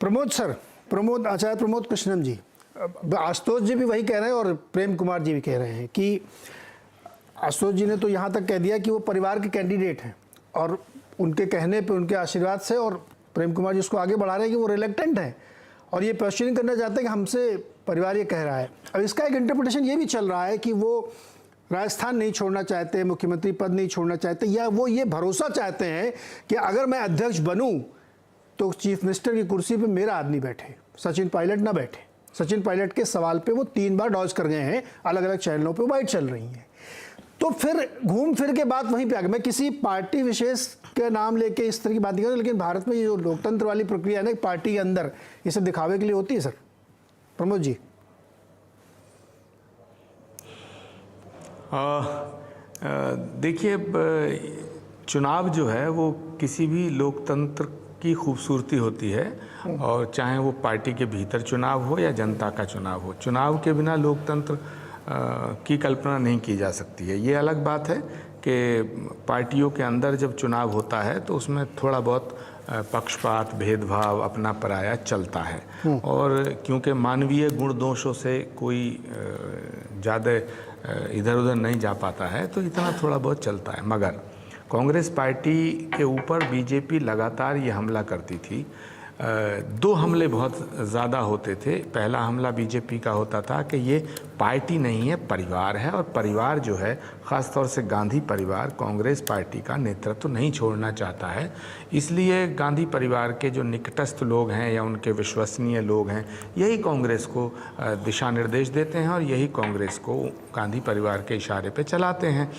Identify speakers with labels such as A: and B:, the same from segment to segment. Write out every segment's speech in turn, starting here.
A: Pramod sir, Pramod Acharya Pramod Krishnan जी, आशुतोष जी भी वही कह रहे हैं और प्रेम कुमार जी भी कह रहे हैं कि आशुतोष जी ने तो यहाँ तक कह दिया कि वो परिवार के कैंडिडेट हैं और उनके कहने पे, उनके आशीर्वाद से, और प्रेम कुमार जी उसको आगे बढ़ा रहे हैं कि वो रिलेक्टेंट हैं और ये क्वेश्चनिंग करना चाहते हैं कि हमसे परिवार ये कह रहा है। अब इसका एक इंटरप्रिटेशन ये भी चल रहा है कि वो राजस्थान नहीं छोड़ना चाहते, मुख्यमंत्री पद नहीं छोड़ना चाहते, या वो ये भरोसा चाहते हैं कि अगर मैं अध्यक्ष बनूं तो चीफ मिनिस्टर की कुर्सी पे मेरा आदमी बैठे, सचिन पायलट ना बैठे। सचिन पायलट के सवाल पे वो 3 बार डॉज कर गए हैं, अलग अलग चैनलों पे वाइट चल रही हैं। तो फिर घूम फिर के बात वहीं पे आ गई। मैं किसी पार्टी विशेष के नाम लेके इस तरह की बात नहीं कर रहा, लेकिन भारत में ये जो लोकतंत्र वाली प्रक्रिया है ना, पार्टी के अंदर ये सब दिखावे के लिए होती है सर। प्रमोद जी,
B: देखिए, चुनाव जो है वो किसी भी लोकतंत्र की खूबसूरती होती है, और चाहे वो पार्टी के भीतर चुनाव हो या जनता का चुनाव हो, चुनाव के बिना लोकतंत्र की कल्पना नहीं की जा सकती है। ये अलग बात है कि पार्टियों के अंदर जब चुनाव होता है तो उसमें थोड़ा बहुत पक्षपात, भेदभाव, अपना पराया चलता है, और क्योंकि मानवीय गुण दोषों से कोई ज़्यादा इधर उधर नहीं जा पाता है, तो इतना थोड़ा बहुत चलता है। मगर कांग्रेस पार्टी के ऊपर बीजेपी लगातार ये हमला करती थी। 2 हमले बहुत ज़्यादा होते थे। पहला हमला बीजेपी का होता था कि ये पार्टी नहीं है, परिवार है, और परिवार जो है, ख़ास तौर से गांधी परिवार, कांग्रेस पार्टी का नेतृत्व नहीं छोड़ना चाहता है। इसलिए गांधी परिवार के जो निकटस्थ लोग हैं या उनके विश्वसनीय लोग हैं, यही कांग्रेस को दिशा निर्देश देते हैं और यही कांग्रेस को गांधी परिवार के इशारे पे चलाते हैं।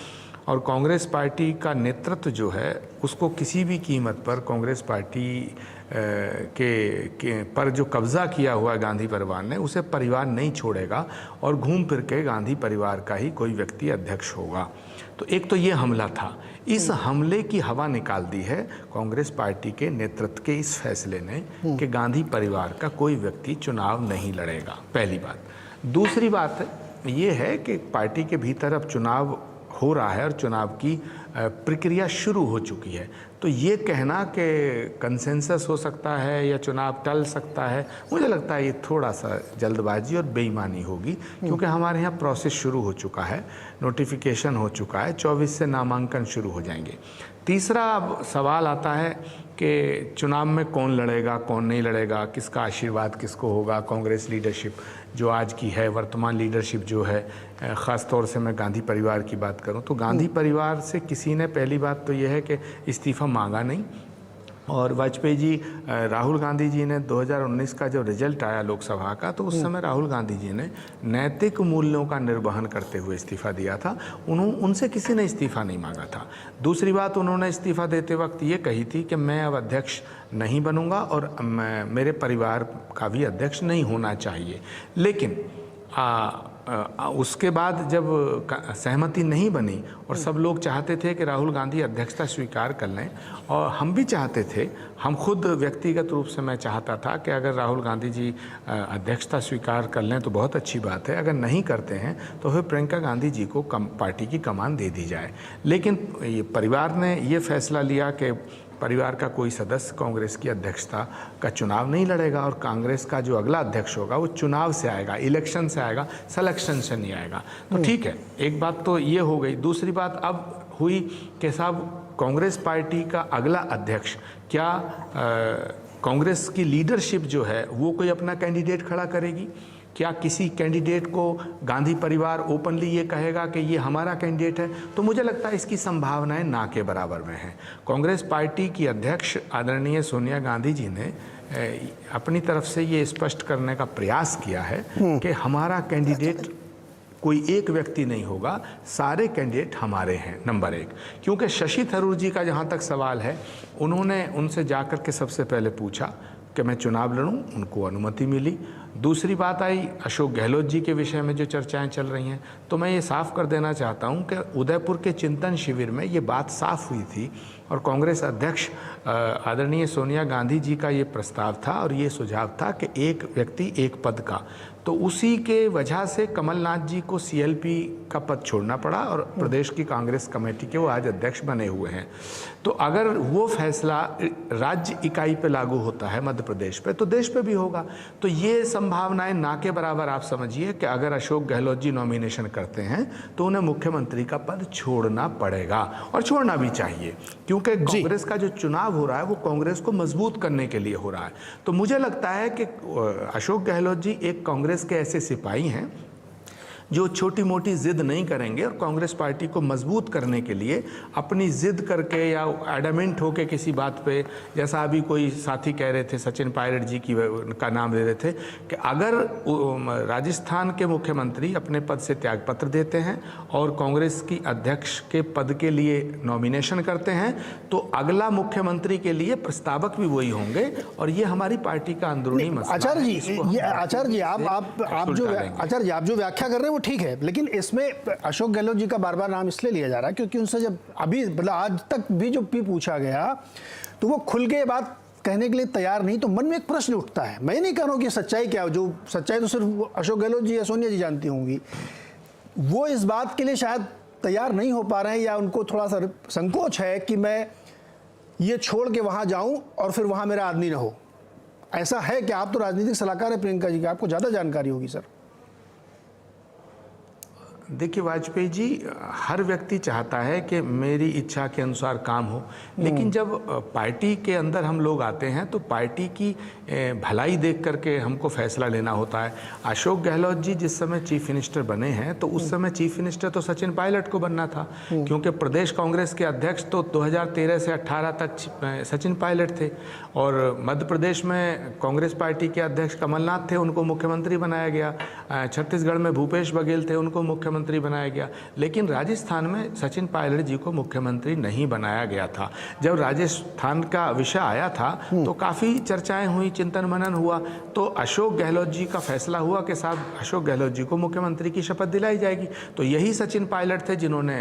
B: और कांग्रेस पार्टी का नेतृत्व जो है, उसको किसी भी कीमत पर कांग्रेस पार्टी पर जो कब्ज़ा किया हुआ है गांधी परिवार ने, उसे परिवार नहीं छोड़ेगा और घूम फिर के गांधी परिवार का ही कोई व्यक्ति अध्यक्ष होगा। तो एक तो ये हमला था। इस हमले की हवा निकाल दी है कांग्रेस पार्टी के नेतृत्व के इस फैसले ने कि गांधी परिवार का कोई व्यक्ति चुनाव नहीं लड़ेगा, पहली बात। दूसरी बात ये है कि पार्टी के भीतर अब चुनाव हो रहा है और चुनाव की प्रक्रिया शुरू हो चुकी है। तो ये कहना कि कंसेंसस हो सकता है या चुनाव टल सकता है, मुझे लगता है ये थोड़ा सा जल्दबाजी और बेईमानी होगी, क्योंकि हमारे यहाँ प्रोसेस शुरू हो चुका है, नोटिफिकेशन हो चुका है, 24 से नामांकन शुरू हो जाएंगे। तीसरा अब सवाल आता है कि चुनाव में कौन लड़ेगा, कौन नहीं लड़ेगा, किसका आशीर्वाद किसको होगा। कांग्रेस लीडरशिप जो आज की है, वर्तमान लीडरशिप जो है, ख़ास तौर से मैं गांधी परिवार की बात करूं तो गांधी परिवार से किसी ने, पहली बात तो यह है कि इस्तीफ़ा मांगा नहीं, और वाजपेयी जी, राहुल गांधी जी ने 2019 का जब रिजल्ट आया लोकसभा का, तो उस समय राहुल गांधी जी ने नैतिक मूल्यों का निर्वहन करते हुए इस्तीफ़ा दिया था। उनसे किसी ने इस्तीफ़ा नहीं मांगा था। दूसरी बात, उन्होंने इस्तीफ़ा देते वक्त ये कही थी कि मैं अब अध्यक्ष नहीं बनूंगा और मेरे परिवार का भी अध्यक्ष नहीं होना चाहिए। लेकिन उसके बाद जब सहमति नहीं बनी और सब लोग चाहते थे कि राहुल गांधी अध्यक्षता स्वीकार कर लें, और हम भी चाहते थे, हम खुद व्यक्तिगत रूप से मैं चाहता था कि अगर राहुल गांधी जी अध्यक्षता स्वीकार कर लें तो बहुत अच्छी बात है, अगर नहीं करते हैं तो फिर प्रियंका गांधी जी को पार्टी की कमान दे दी जाए। लेकिन ये परिवार ने ये फैसला लिया कि परिवार का कोई सदस्य कांग्रेस की अध्यक्षता का चुनाव नहीं लड़ेगा, और कांग्रेस का जो अगला अध्यक्ष होगा वो चुनाव से आएगा, इलेक्शन से आएगा, सिलेक्शन से नहीं आएगा। तो ठीक है, एक बात तो ये हो गई। दूसरी बात अब हुई कि साहब, कांग्रेस पार्टी का अगला अध्यक्ष क्या कांग्रेस की लीडरशिप जो है वो कोई अपना कैंडिडेट खड़ा करेगी? क्या किसी कैंडिडेट को गांधी परिवार ओपनली ये कहेगा कि ये हमारा कैंडिडेट है? तो मुझे लगता है इसकी संभावनाएं ना के बराबर में हैं। कांग्रेस पार्टी की अध्यक्ष आदरणीय सोनिया गांधी जी ने अपनी तरफ से ये स्पष्ट करने का प्रयास किया है कि हमारा कैंडिडेट कोई एक व्यक्ति नहीं होगा, सारे कैंडिडेट हमारे हैं, नंबर 1। क्योंकि शशि थरूर जी का जहाँ तक सवाल है, उन्होंने उनसे जाकर के सबसे पहले पूछा कि मैं चुनाव लड़ूं, उनको अनुमति मिली। दूसरी बात आई अशोक गहलोत जी के विषय में जो चर्चाएं चल रही हैं, तो मैं ये साफ कर देना चाहता हूं कि उदयपुर के चिंतन शिविर में ये बात साफ हुई थी और कांग्रेस अध्यक्ष आदरणीय सोनिया गांधी जी का ये प्रस्ताव था और ये सुझाव था कि एक व्यक्ति एक पद का, तो उसी के वजह से कमलनाथ जी को सीएलपी का पद छोड़ना पड़ा और प्रदेश की कांग्रेस कमेटी के वो आज अध्यक्ष बने हुए हैं। तो अगर वो फैसला राज्य इकाई पे लागू होता है मध्य प्रदेश पे, तो देश पे भी होगा। तो ये संभावनाएं ना के बराबर आप समझिए कि अगर अशोक गहलोत जी नॉमिनेशन करते हैं तो उन्हें मुख्यमंत्री का पद छोड़ना पड़ेगा और छोड़ना भी चाहिए, क्योंकि कांग्रेस का जो चुनाव हो रहा है वो कांग्रेस को मजबूत करने के लिए हो रहा है। तो मुझे लगता है कि अशोक गहलोत जी एक कांग्रेस के ऐसे सिपाही हैं जो छोटी मोटी जिद नहीं करेंगे और कांग्रेस पार्टी को मजबूत करने के लिए अपनी जिद करके या एडमेंट होके किसी बात पे, जैसा अभी कोई साथी कह रहे थे, सचिन पायलट जी का नाम ले रहे थे, कि अगर राजस्थान के मुख्यमंत्री अपने पद से त्यागपत्र देते हैं और कांग्रेस की अध्यक्ष के पद के लिए नॉमिनेशन करते हैं तो अगला मुख्यमंत्री के लिए प्रस्तावक भी वही होंगे और ये हमारी पार्टी का अंदरूनी मसला है।
A: आचार्य जी आप जो व्याख्या कर रहे हैं वो ठीक है, लेकिन इसमें अशोक गहलोत जी का बार बार नाम इसलिए लिया जा रहा है क्योंकि उनसे जब अभी मतलब आज तक भी जो पूछा गया तो वो खुल के बात कहने के लिए तैयार नहीं। तो मन में एक प्रश्न उठता है, मैं नहीं कह रहा हूं कि सच्चाई क्या हो, जो सच्चाई तो सिर्फ अशोक गहलोत जी या सोनिया जी जानती होंगी, वो इस बात के लिए शायद तैयार नहीं हो पा रहे हैं या उनको थोड़ा सा संकोच है कि मैं ये छोड़ के वहां जाऊं और फिर वहां मेरा आदमी ना हो। ऐसा है कि आप तो राजनीतिक सलाहकार है प्रियंका जी, आपको ज्यादा जानकारी होगी सर।
B: देखिए वाजपेयी जी, हर व्यक्ति चाहता है कि मेरी इच्छा के अनुसार काम हो, लेकिन जब पार्टी के अंदर हम लोग आते हैं तो पार्टी की भलाई देख करके हमको फैसला लेना होता है। अशोक गहलोत जी जिस समय चीफ मिनिस्टर बने हैं तो उस समय चीफ मिनिस्टर तो सचिन पायलट को बनना था, क्योंकि प्रदेश कांग्रेस के अध्यक्ष तो 2013 से 18 तक सचिन पायलट थे और मध्य प्रदेश में कांग्रेस पार्टी के अध्यक्ष कमलनाथ थे, उनको मुख्यमंत्री बनाया गया। छत्तीसगढ़ में भूपेश बघेल थे, उनको मुख्यमंत्री बनाया गया। लेकिन राजस्थान में सचिन पायलट जी को मुख्यमंत्री नहीं बनाया गया था। जब राजस्थान का विषय आया था तो काफ़ी चर्चाएं हुई, चिंतन मनन हुआ, तो अशोक गहलोत जी का फैसला हुआ कि साहब अशोक गहलोत जी को मुख्यमंत्री की शपथ दिलाई जाएगी। तो यही सचिन पायलट थे जिन्होंने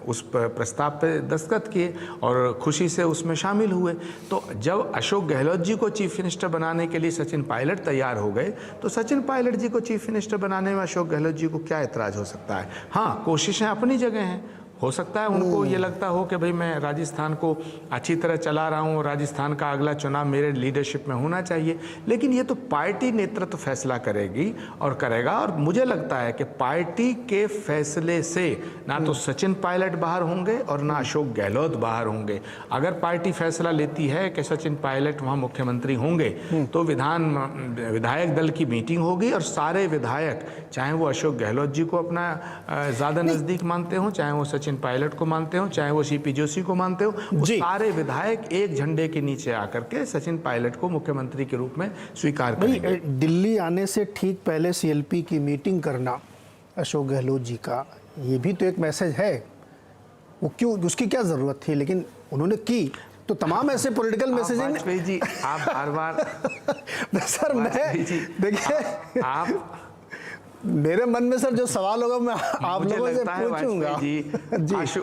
B: उस प्रस्ताव पर दस्तखत किए और खुशी से उसमें शामिल हुए। तो जब अशोक गहलोत जी को चीफ मिनिस्टर बनाने के लिए सचिन पायलट तैयार हो गए तो सचिन पायलट जी को चीफ मिनिस्टर बनाने में अशोक गहलोत जी को क्या एतराज़ हो सकता है। हाँ, कोशिशें अपनी जगह हैं। हो सकता है उनको ये लगता हो कि भाई मैं राजस्थान को अच्छी तरह चला रहा हूँ, राजस्थान का अगला चुनाव मेरे लीडरशिप में होना चाहिए, लेकिन ये तो पार्टी नेतृत्व फैसला करेगी और करेगा। और मुझे लगता है कि पार्टी के फैसले से ना तो सचिन पायलट बाहर होंगे और ना अशोक गहलोत बाहर होंगे। अगर पार्टी फैसला लेती है कि सचिन पायलट वहाँ मुख्यमंत्री होंगे तो विधायक दल की मीटिंग होगी और सारे विधायक, चाहे वो अशोक गहलोत जी को अपना ज़्यादा नज़दीक मानते हों, चाहे वो सचिन पायलट को मानते हो, चाहे वो सीपी जोशी को मानते हो, वो सारे विधायक एक झंडे के नीचे आकर के सचिन पायलट को मुख्यमंत्री के रूप में स्वीकार करेंगे।
A: दिल्ली आने से ठीक पहले सीएलपी की मीटिंग करना अशोक गहलोत जी का, ये भी तो एक मैसेज है। वो क्यों, उसकी क्या जरूरत थी, लेकिन उन्होंने की। तो तमाम ऐसे पॉलिटिकल मैसेजिंग।
B: वाजपेयी जी आप बार
A: सर मैं देखिए आप मेरे मन में सर जो सवाल होगा मैं आप लोगों से पूछूंगा
B: जी।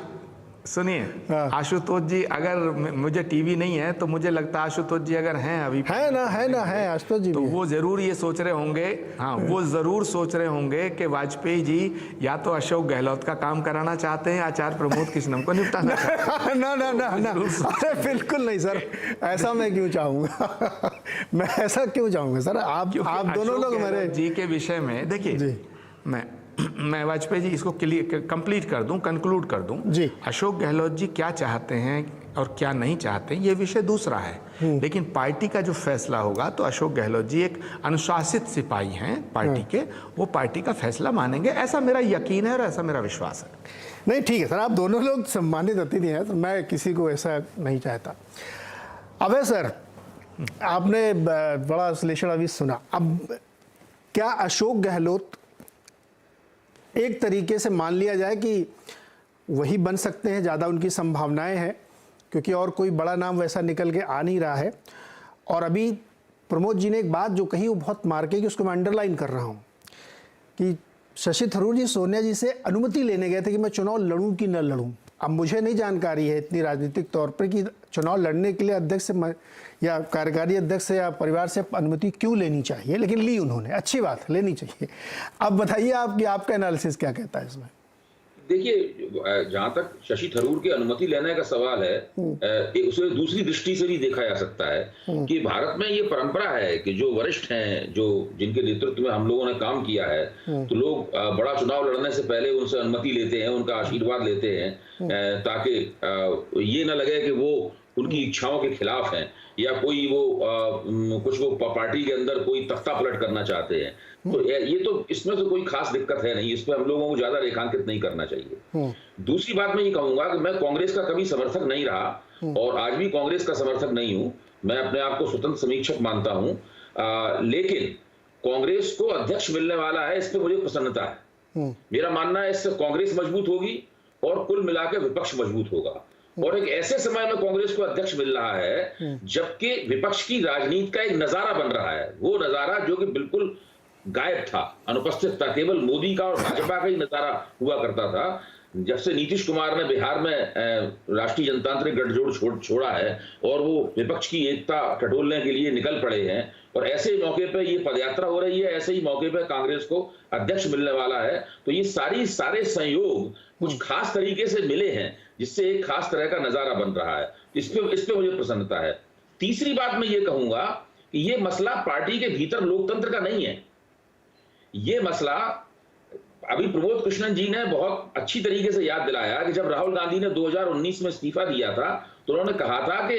B: सुनिए आशुतोष जी, अगर मुझे टीवी नहीं है तो मुझे लगता है आशुतोष जी अगर हैं अभी
A: है आशुतोष जी,
B: तो वो जरूर ये सोच रहे होंगे, हाँ वो जरूर सोच रहे होंगे कि वाजपेयी जी या तो अशोक गहलोत का काम कराना चाहते हैं, आचार्य प्रमोद कृष्णम को निपटाना चाहते हैं।
A: ना अरे बिल्कुल नहीं सर, ऐसा मैं क्यों चाहूंगा मैं ऐसा क्यों चाहूंगा सर। आप दोनों लोग मेरे
B: जी के विषय में देखिए, मैं वाजपेयी जी इसको कंप्लीट कर दूं, कंक्लूड कर दूं जी। अशोक गहलोत जी क्या चाहते हैं और क्या नहीं चाहते हैं ये विषय दूसरा है, लेकिन पार्टी का जो फैसला होगा तो अशोक गहलोत जी एक अनुशासित सिपाही हैं पार्टी के, वो पार्टी का फैसला मानेंगे, ऐसा मेरा यकीन है और ऐसा मेरा विश्वास है।
A: नहीं ठीक है सर, आप दोनों लोग सम्मानित अतिथि हैं तो मैं किसी को ऐसा नहीं चाहता। अब है सर, आपने बड़ा विश्लेषण अभी सुना। अब क्या अशोक गहलोत एक तरीके से मान लिया जाए कि वही बन सकते हैं, ज़्यादा उनकी संभावनाएं हैं, क्योंकि और कोई बड़ा नाम वैसा निकल के आ नहीं रहा है। और अभी प्रमोद जी ने एक बात जो कही वो बहुत मार्के की, उसको मैं अंडरलाइन कर रहा हूँ कि शशि थरूर जी सोनिया जी से अनुमति लेने गए थे कि मैं चुनाव लड़ूं कि न लड़ूं। अब मुझे नहीं जानकारी है इतनी राजनीतिक तौर पर कि चुनाव लड़ने के लिए अध्यक्ष से या कार्यकारी अध्यक्ष से या परिवार से अनुमति क्यों लेनी चाहिए, लेकिन ली उन्होंने, अच्छी बात है, लेनी चाहिए। अब बताइए आपका एनालिसिस क्या कहता है इसमें?
C: देखिए, जहां तक शशि थरूर की अनुमति लेने का सवाल है, उसे दूसरी दृष्टि से भी देखा जा सकता है कि भारत में ये परंपरा है कि जो वरिष्ठ हैं, जो जिनके नेतृत्व में हम लोगों ने काम किया है, तो लोग बड़ा चुनाव लड़ने से पहले उनसे अनुमति लेते हैं, उनका आशीर्वाद लेते हैं, ताकि ये ना लगे कि वो उनकी इच्छाओं के खिलाफ हैं या कोई वो पार्टी के अंदर कोई तख्ता पलट करना चाहते हैं। तो ये तो इसमें तो कोई खास दिक्कत है नहीं, इस पर हम लोगों को ज्यादा रेखांकित नहीं करना चाहिए। दूसरी बात मैं ये कहूंगा कि मैं कांग्रेस का कभी समर्थक नहीं रहा और आज भी कांग्रेस का समर्थक नहीं हूं। मैं अपने आप को स्वतंत्र समीक्षक मानता हूं, लेकिन कांग्रेस को अध्यक्ष मिलने वाला है, इस पर मुझे प्रसन्नता है। मेरा मानना है इससे कांग्रेस मजबूत होगी और कुल मिलाकर विपक्ष मजबूत होगा। और एक ऐसे समय में कांग्रेस को अध्यक्ष मिल रहा है जबकि विपक्ष की राजनीति का एक नजारा बन रहा है, वो नजारा जो कि बिल्कुल गायब था, अनुपस्थित था, केवल मोदी का और भाजपा का ही नजारा हुआ करता था। जब से नीतीश कुमार ने बिहार में राष्ट्रीय जनतांत्रिक गठजोड़ छोड़ा है और वो विपक्ष की एकता टटोलने के लिए निकल पड़े हैं, और ऐसे मौके पे ये पदयात्रा हो रही है, ऐसे ही मौके पे कांग्रेस को अध्यक्ष मिलने वाला है, तो ये सारे संयोग कुछ खास तरीके से मिले हैं जिससे एक खास तरह का नजारा बन रहा है। इस पे मुझे प्रसन्नता है। तीसरी बात मैं ये कहूंगा कि ये मसला पार्टी के भीतर लोकतंत्र का नहीं है। ये मसला अभी प्रमोद कृष्णन जी ने बहुत अच्छी तरीके से याद दिलाया कि जब राहुल गांधी ने 2019 में इस्तीफा दिया था तो उन्होंने कहा था कि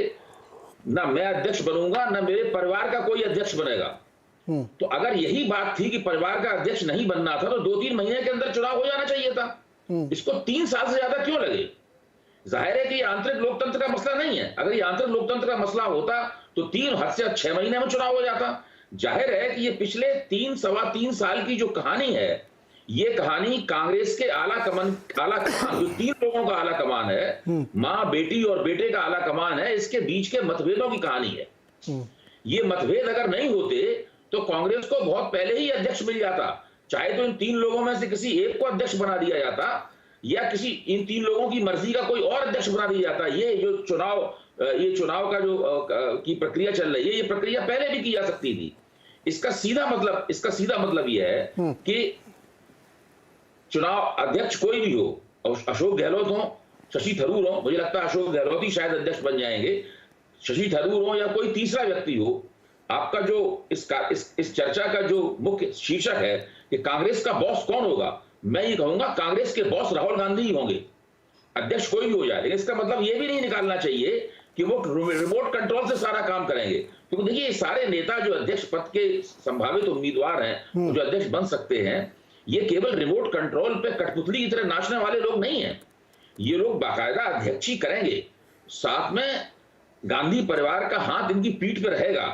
C: ना मैं अध्यक्ष बनूंगा ना मेरे परिवार का कोई अध्यक्ष बनेगा। तो अगर यही बात थी कि परिवार का अध्यक्ष नहीं बनना था तो 2-3 महीने के अंदर चुनाव हो जाना चाहिए था। इसको 3 साल से ज्यादा क्यों लगे? जाहिर है कि ये आंतरिक लोकतंत्र का मसला नहीं है। अगर ये आंतरिक लोकतंत्र का मसला होता तो 3 हद से 6 महीने में चुनाव हो जाता। जाहिर है कि ये पिछले 3-3.25 साल की जो कहानी है, ये कहानी कांग्रेस के आला कमान जो 3 लोगों का आला कमान है, मां, बेटी और बेटे का आला कमान है, इसके बीच के मतभेदों की कहानी है। ये मतभेद अगर नहीं होते तो कांग्रेस को बहुत पहले ही अध्यक्ष मिल जाता, चाहे तो इन 3 लोगों में से किसी एक को अध्यक्ष बना दिया जाता या इन 3 लोगों की मर्जी का कोई और अध्यक्ष बना दिया जाता। ये जो चुनाव का जो की प्रक्रिया चल रही है, ये प्रक्रिया पहले भी की जा सकती थी। इसका सीधा मतलब यह है कि चुनाव अध्यक्ष कोई भी हो, अशोक गहलोत हो, शशि थरूर हो, मुझे लगता है अशोक गहलोत ही शायद अध्यक्ष बन जाएंगे, शशि थरूर हो या कोई तीसरा व्यक्ति हो, आपका जो इस चर्चा का जो मुख्य शीर्षक है कि कांग्रेस का बॉस कौन होगा, मैं ये कहूंगा कांग्रेस के बॉस राहुल गांधी ही होंगे, अध्यक्ष कोई भी हो जाए। लेकिन इसका मतलब ये भी नहीं निकालना चाहिए कि वो रिमोट कंट्रोल से सारा काम करेंगे, क्योंकि देखिए ये सारे नेता जो अध्यक्ष पद के संभावित उम्मीदवार हैं, जो अध्यक्ष बन सकते हैं, ये केवल रिमोट कंट्रोल पे कठपुतली की तरह नाचने वाले लोग नहीं हैं। ये लोग बाकायदा अध्यक्ष ही करेंगे, साथ में गांधी परिवार का हाथ इनकी पीठ पे रहेगा।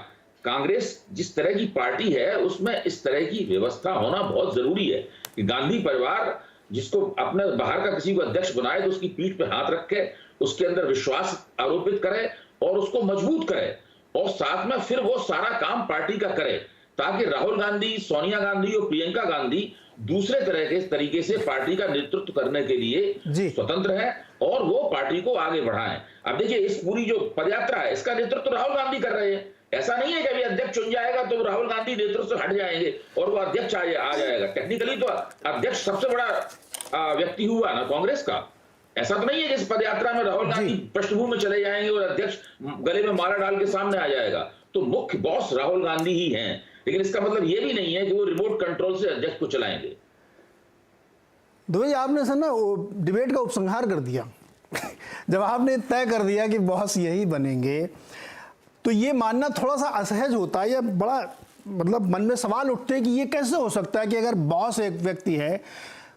C: कांग्रेस जिस तरह की पार्टी है उसमें इस तरह की व्यवस्था होना बहुत जरूरी है कि गांधी परिवार जिसको अपने बाहर का किसी को अध्यक्ष बनाए तो उसकी पीठ पे हाथ रख के उसके अंदर विश्वास आरोपित करे और उसको मजबूत करे, और साथ में फिर वो सारा काम पार्टी का करे, ताकि राहुल गांधी, सोनिया गांधी और प्रियंका गांधी दूसरे तरह के तरीके से पार्टी का नेतृत्व करने के लिए स्वतंत्र है और वो पार्टी को आगे बढ़ाएं। अब देखिए इस पूरी जो पदयात्रा है इसका नेतृत्व राहुल गांधी कर रहे हैं। ऐसा नहीं है कि अभी अध्यक्ष चुन जाएगा तो राहुल गांधी नेतृत्व से हट जाएंगे और वो अध्यक्ष आ जाएगा। टेक्निकली तो अध्यक्ष सबसे बड़ा व्यक्ति हुआ ना कांग्रेस का। ऐसा तो नहीं है कि इस पदयात्रा में राहुल गांधी पृष्ठभूमि में चले जाएंगे और अध्यक्ष गले में माला डाल के सामने आ जाएगा। तो मुख्य बॉस राहुल गांधी ही हैं, लेकिन इसका मतलब ये भी नहीं है कि वो रिमोट कंट्रोल से अध्यक्ष को चलाएंगे।
A: दुबे जी, आपने सर ना डिबेट का उपसंहार कर दिया जब आपने तय कर दिया कि बॉस यही बनेंगे, तो ये मानना थोड़ा सा असहज होता है या बड़ा मतलब मन में सवाल उठते हैं कि ये कैसे हो सकता है कि अगर बॉस एक व्यक्ति है,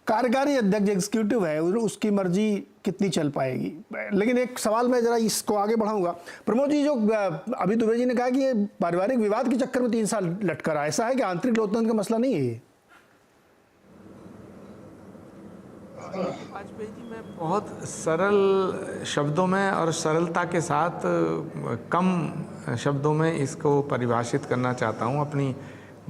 A: कार्यकारी अध्यक्ष एग्जीक्यूटिव है, उसकी मर्जी कितनी चल पाएगी। लेकिन एक सवाल मैं जरा इसको आगे बढ़ाऊंगा। प्रमोद जी, जो अभी दुबे जी ने कहा कि ये पारिवारिक विवाद के चक्कर में 3 साल लटका रहा है, ऐसा है कि आंतरिक लोकतंत्र का मसला नहीं है ये?
B: वाजपेयी जी, मैं बहुत सरल शब्दों में और सरलता के साथ कम शब्दों में इसको परिभाषित करना चाहता हूँ, अपनी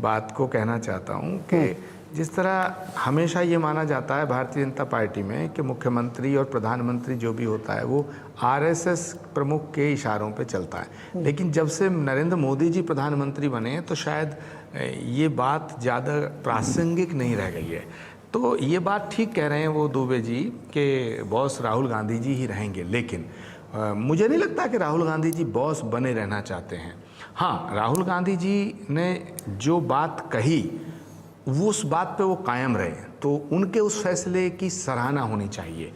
B: बात को कहना चाहता हूँ कि जिस तरह हमेशा ये माना जाता है भारतीय जनता पार्टी में कि मुख्यमंत्री और प्रधानमंत्री जो भी होता है वो आरएसएस प्रमुख के इशारों पे चलता है, लेकिन जब से नरेंद्र मोदी जी प्रधानमंत्री बने तो शायद ये बात ज़्यादा प्रासंगिक नहीं रह गई है। तो ये बात ठीक कह रहे हैं वो दुबे जी कि बॉस राहुल गांधी जी ही रहेंगे, लेकिन मुझे नहीं लगता कि राहुल गांधी जी बॉस बने रहना चाहते हैं। हाँ, राहुल गांधी जी ने जो बात कही वो उस बात पे वो कायम रहे, तो उनके उस फैसले की सराहना होनी चाहिए,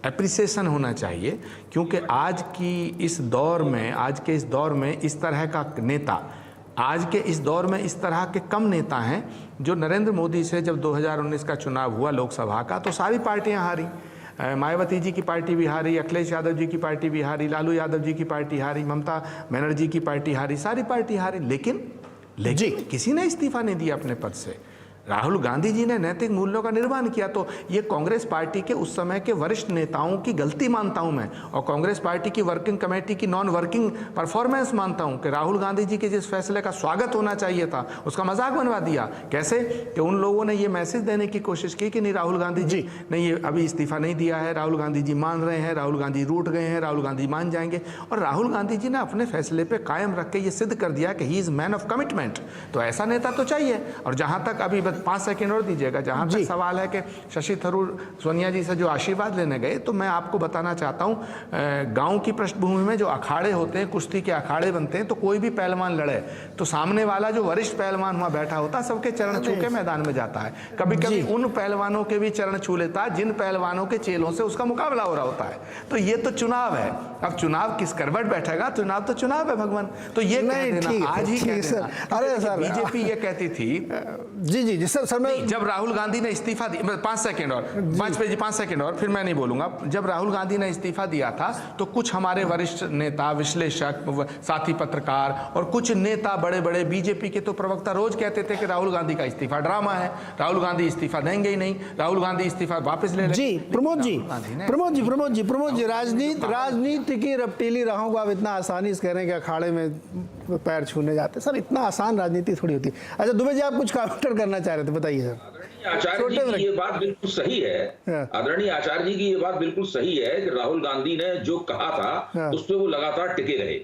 B: एप्रिसिएशन होना चाहिए, क्योंकि आज के इस दौर में इस तरह का नेता, आज के इस दौर में इस तरह के कम नेता हैं जो नरेंद्र मोदी से जब 2019 का चुनाव हुआ लोकसभा का तो सारी पार्टियां हारी, मायावती जी की पार्टी भी हारी, अखिलेश यादव जी की पार्टी भी हारी, लालू यादव जी की पार्टी हारी, ममता बनर्जी की पार्टी हारी, सारी पार्टी हारी, लेकिन किसी ने इस्तीफा नहीं दिया अपने पद से। राहुल गांधी जी ने नैतिक मूल्यों का निर्माण किया। तो ये कांग्रेस पार्टी के उस समय के वरिष्ठ नेताओं की गलती मानता हूं मैं, और कांग्रेस पार्टी की वर्किंग कमेटी की नॉन वर्किंग परफॉर्मेंस मानता हूं कि राहुल गांधी जी के जिस फैसले का स्वागत होना चाहिए था उसका मजाक बनवा दिया। कैसे कि उन लोगों ने ये मैसेज देने की कोशिश की कि नहीं, राहुल गांधी जी ने ये अभी इस्तीफा नहीं दिया है, राहुल गांधी जी मान रहे हैं, राहुल गांधी रूठ गए हैं, राहुल गांधी मान जाएंगे। और राहुल गांधी जी ने अपने फैसले पर कायम रख के ये सिद्ध कर दिया कि he is man of commitment. तो ऐसा नेता तो चाहिए। और जहां तक अभी 5 सेकेंड और दीजिएगा, जहां तक सवाल है कि शशि थरूर सोनिया जी से जो आशीर्वाद लेने गए, तो मैं आपको बताना चाहता हूं, गांव की पृष्ठभूमि में जो अखाड़े होते हैं, कुश्ती के अखाड़े बनते हैं, तो कोई भी पहलवान लड़े तो सामने वाला जो वरिष्ठ पहलवान वहां बैठा होता सबके चरण छू के मैदान में जाता है। कभी कभी उन पहलवानों के भी चरण छू लेता है जिन पहलवानों के चेलों से उसका मुकाबला हो रहा होता है। तो ये तो चुनाव है। अब चुनाव किस करवट बैठेगा, चुनाव तो चुनाव है भगवान। तो ये कह देना, आज ही कह देना। अरे सर, बीजेपी ये कहती थी
A: जी सर मैं
B: जब राहुल गांधी ने इस्तीफा दिया, 5 सेकंड और वाजपेयी जी 5 सेकंड और फिर मैं नहीं बोलूंगा। जब राहुल गांधी ने इस्तीफा दिया था तो कुछ हमारे वरिष्ठ नेता, विश्लेषक, साथी पत्रकार और कुछ नेता बड़े बड़े बीजेपी के तो प्रवक्ता रोज कहते थे कि राहुल गांधी का इस्तीफा ड्रामा है, राहुल गांधी इस्तीफा देंगे ही नहीं, राहुल गांधी इस्तीफा वापस ले
A: जी। प्रमोद जी राजनीति की रपटीली राहों को आप इतना आसानी से कह रहे हैं कि अखाड़े में पैर छूने जाते। सर, इतना आसान राजनीति थोड़ी होती है। अच्छा दुबे जी, आप कुछ काउंटर करना चाह रहे थे, बताइए सर।
C: आचार्य जी की ये बात बिल्कुल सही है। आदरणीय आचार्य जी की ये बात बिल्कुल सही है कि राहुल गांधी ने जो कहा था उस पर वो लगातार टिके रहे,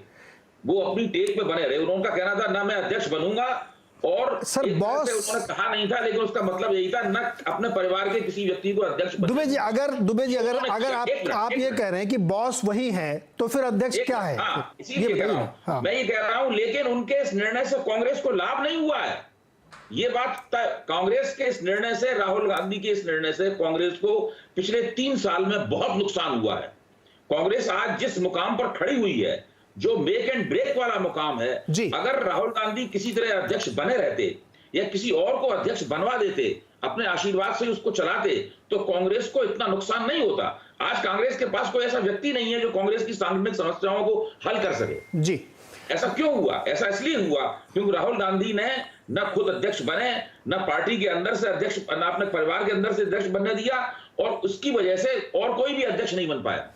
C: वो अपनी टेक पे बने रहे। उनका कहना था ना मैं अध्यक्ष बनूंगा, और
A: सर बॉस
C: उन्होंने कहा नहीं था, लेकिन उसका मतलब यही था न अपने परिवार के किसी व्यक्ति को अध्यक्ष।
A: दुबे जी अगर आप ये कह रहे हैं कि बॉस वही है तो फिर अध्यक्ष क्या है?
C: इसीलिए कह रहा हूं, मैं ये कह रहा हूं, लेकिन उनके इस निर्णय से कांग्रेस को लाभ नहीं हुआ है। ये बात कांग्रेस के इस निर्णय से, राहुल गांधी के इस निर्णय से कांग्रेस को पिछले 3 साल में बहुत नुकसान हुआ है। कांग्रेस आज जिस मुकाम पर खड़ी हुई है, जो मेक एंड ब्रेक वाला मुकाम है, अगर राहुल गांधी किसी तरह अध्यक्ष बने रहते या किसी और को अध्यक्ष बनवा देते, अपने आशीर्वाद से उसको चलाते, तो कांग्रेस को इतना नुकसान नहीं होता। आज कांग्रेस के पास कोई ऐसा व्यक्ति नहीं है जो कांग्रेस की सांगठनिक समस्याओं को हल कर सके।
A: जी,
C: ऐसा क्यों हुआ? ऐसा इसलिए हुआ क्योंकि राहुल गांधी ने न खुद अध्यक्ष बने, न पार्टी के अंदर से अध्यक्ष, न अपने परिवार के अंदर से अध्यक्ष बनने दिया, और उसकी वजह से और कोई भी अध्यक्ष नहीं बन पाया।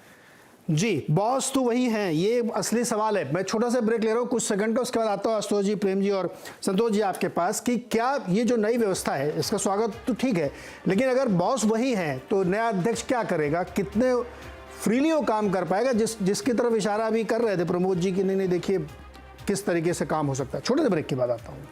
A: जी, बॉस तो वही हैं, ये असली सवाल है। मैं छोटा सा ब्रेक ले रहा हूँ कुछ सेकंड का, उसके बाद आता हूँ आशुतोष जी, प्रेम जी और संतोष जी आपके पास, कि क्या ये जो नई व्यवस्था है इसका स्वागत तो ठीक है, लेकिन अगर बॉस वही हैं तो नया अध्यक्ष क्या करेगा, कितने फ्रीली वो काम कर पाएगा, जिसकी तरफ इशारा अभी कर रहे थे प्रमोद जी की नहीं देखिए किस तरीके से काम हो सकता है। छोटे से ब्रेक के बाद आता हूँ।